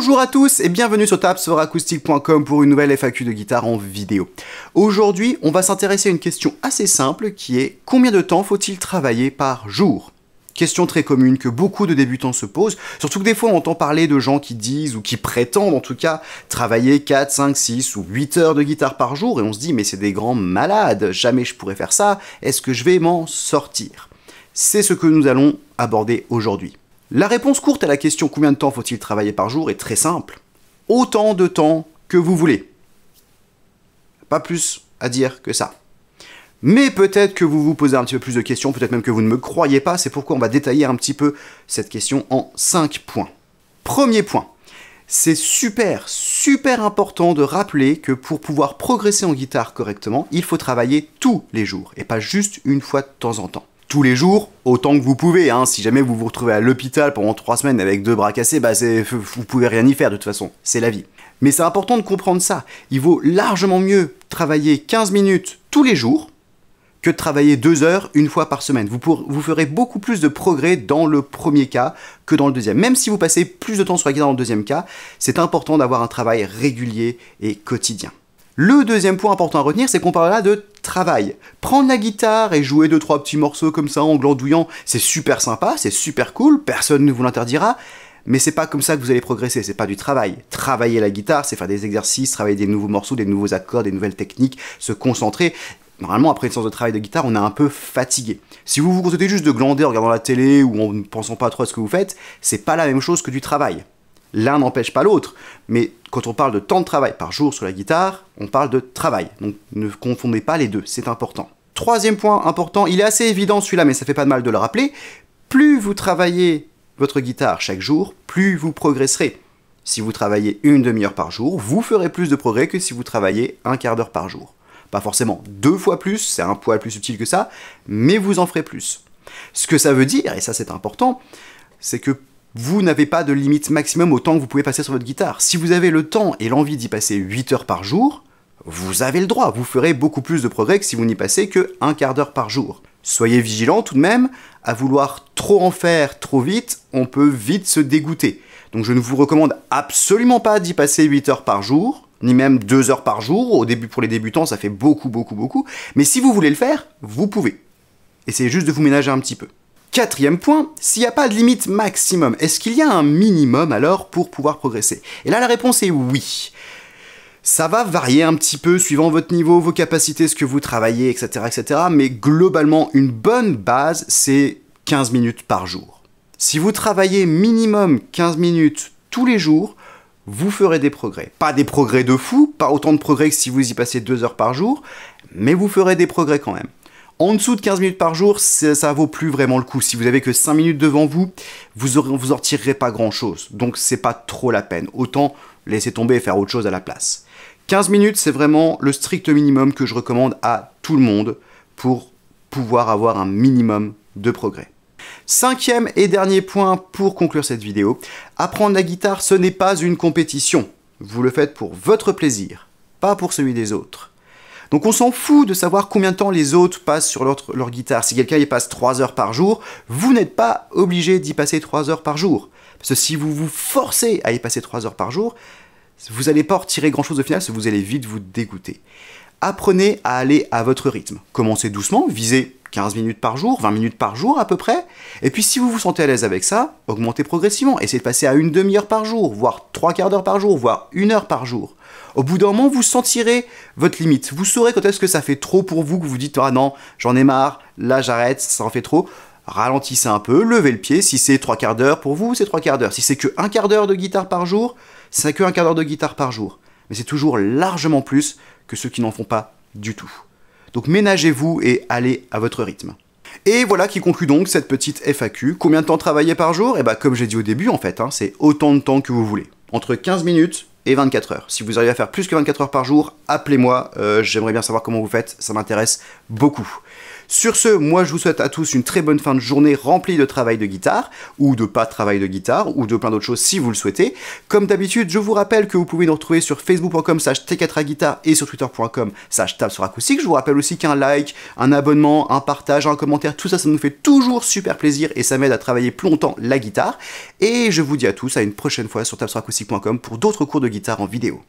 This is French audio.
Bonjour à tous et bienvenue sur tapsforacoustic.com pour une nouvelle FAQ de guitare en vidéo. Aujourd'hui, on va s'intéresser à une question assez simple qui est combien de temps faut-il travailler par jour? Question très commune que beaucoup de débutants se posent, surtout que des fois on entend parler de gens qui disent, ou qui prétendent en tout cas, travailler 4, 5, 6 ou 8 heures de guitare par jour et on se dit mais c'est des grands malades, jamais je pourrais faire ça, est-ce que je vais m'en sortir? C'est ce que nous allons aborder aujourd'hui. La réponse courte à la question combien de temps faut-il travailler par jour est très simple. Autant de temps que vous voulez. Pas plus à dire que ça. Mais peut-être que vous vous posez un petit peu plus de questions, peut-être même que vous ne me croyez pas, c'est pourquoi on va détailler un petit peu cette question en 5 points. Premier point, c'est super important de rappeler que pour pouvoir progresser en guitare correctement, il faut travailler tous les jours, et pas juste une fois de temps en temps. Tous les jours, autant que vous pouvez, hein. Si jamais vous vous retrouvez à l'hôpital pendant 3 semaines avec 2 bras cassés, bah vous pouvez rien y faire de toute façon, c'est la vie. Mais c'est important de comprendre ça, il vaut largement mieux travailler 15 minutes tous les jours que de travailler 2 heures une fois par semaine. Vous ferez beaucoup plus de progrès dans le premier cas que dans le deuxième. Même si vous passez plus de temps sur la guitare dans le deuxième cas, c'est important d'avoir un travail régulier et quotidien. Le deuxième point important à retenir, c'est qu'on parle là de travail. Prendre la guitare et jouer 2-3 petits morceaux comme ça en glandouillant, c'est super sympa, c'est super cool, personne ne vous l'interdira, mais c'est pas comme ça que vous allez progresser, c'est pas du travail. Travailler la guitare, c'est faire des exercices, travailler des nouveaux morceaux, des nouveaux accords, des nouvelles techniques, se concentrer. Normalement, après une séance de travail de guitare, on est un peu fatigué. Si vous vous contentez juste de glander en regardant la télé ou en ne pensant pas trop à ce que vous faites, c'est pas la même chose que du travail. L'un n'empêche pas l'autre, mais quand on parle de temps de travail par jour sur la guitare, on parle de travail. Donc ne confondez pas les deux, c'est important. Troisième point important, il est assez évident celui-là, mais ça fait pas de mal de le rappeler. Plus vous travaillez votre guitare chaque jour, plus vous progresserez. Si vous travaillez une demi-heure par jour, vous ferez plus de progrès que si vous travaillez un quart d'heure par jour. Pas forcément 2 fois plus, c'est un poil plus subtil que ça, mais vous en ferez plus. Ce que ça veut dire, et ça c'est important, c'est que vous n'avez pas de limite maximum au temps que vous pouvez passer sur votre guitare. Si vous avez le temps et l'envie d'y passer 8 heures par jour, vous avez le droit, vous ferez beaucoup plus de progrès que si vous n'y passez que un quart d'heure par jour. Soyez vigilants tout de même, à vouloir trop en faire trop vite, on peut vite se dégoûter. Donc je ne vous recommande absolument pas d'y passer 8 heures par jour, ni même 2 heures par jour. Au début, pour les débutants, ça fait beaucoup. Mais si vous voulez le faire, vous pouvez. Essayez juste de vous ménager un petit peu. Quatrième point, s'il n'y a pas de limite maximum, est-ce qu'il y a un minimum alors pour pouvoir progresser? Et là, la réponse est oui. Ça va varier un petit peu suivant votre niveau, vos capacités, ce que vous travaillez, etc. Mais globalement, une bonne base, c'est 15 minutes par jour. Si vous travaillez minimum 15 minutes tous les jours, vous ferez des progrès. Pas des progrès de fou, pas autant de progrès que si vous y passez 2 heures par jour, mais vous ferez des progrès quand même. En dessous de 15 minutes par jour, ça vaut plus vraiment le coup. Si vous avez que 5 minutes devant vous, vous en retirerez pas grand chose. Donc c'est pas trop la peine. Autant laisser tomber et faire autre chose à la place. 15 minutes, c'est vraiment le strict minimum que je recommande à tout le monde pour pouvoir avoir un minimum de progrès. Cinquième et dernier point pour conclure cette vidéo, apprendre la guitare, ce n'est pas une compétition. Vous le faites pour votre plaisir, pas pour celui des autres. Donc on s'en fout de savoir combien de temps les autres passent sur leur guitare. Si quelqu'un y passe 3 heures par jour, vous n'êtes pas obligé d'y passer 3 heures par jour. Parce que si vous vous forcez à y passer 3 heures par jour, vous n'allez pas en retirer grand chose au final, parce que vous allez vite vous dégoûter. Apprenez à aller à votre rythme. Commencez doucement, visez 15 minutes par jour, 20 minutes par jour à peu près. Et puis si vous vous sentez à l'aise avec ça, augmentez progressivement. Essayez de passer à une demi-heure par jour, voire 3 quarts d'heure par jour, voire 1 heure par jour. Au bout d'un moment, vous sentirez votre limite. Vous saurez quand est-ce que ça fait trop pour vous, que vous dites « Ah non, j'en ai marre, là j'arrête, ça en fait trop ». Ralentissez un peu, levez le pied. Si c'est 3 quarts d'heure pour vous, c'est 3 quarts d'heure. Si c'est que 1 quart d'heure de guitare par jour, c'est que 1 quart d'heure de guitare par jour. Mais c'est toujours largement plus que ceux qui n'en font pas du tout. Donc ménagez-vous et allez à votre rythme. Et voilà qui conclut donc cette petite FAQ. Combien de temps travailler par jour? Et bah comme j'ai dit au début en fait, c'est autant de temps que vous voulez. Entre 15 minutes et 24 heures. Si vous arrivez à faire plus que 24 heures par jour, appelez-moi, j'aimerais bien savoir comment vous faites, ça m'intéresse beaucoup. Sur ce, moi je vous souhaite à tous une très bonne fin de journée remplie de travail de guitare, ou de pas travail de guitare, ou de plein d'autres choses si vous le souhaitez. Comme d'habitude, je vous rappelle que vous pouvez nous retrouver sur facebook.com/t4aguitar et sur twitter.com/tab sur acoustique. Je vous rappelle aussi qu'un like, un abonnement, un partage, un commentaire, tout ça, ça nous fait toujours super plaisir et ça m'aide à travailler plus longtemps la guitare. Et je vous dis à tous à une prochaine fois sur tabsuracoustique.com pour d'autres cours de guitare en vidéo.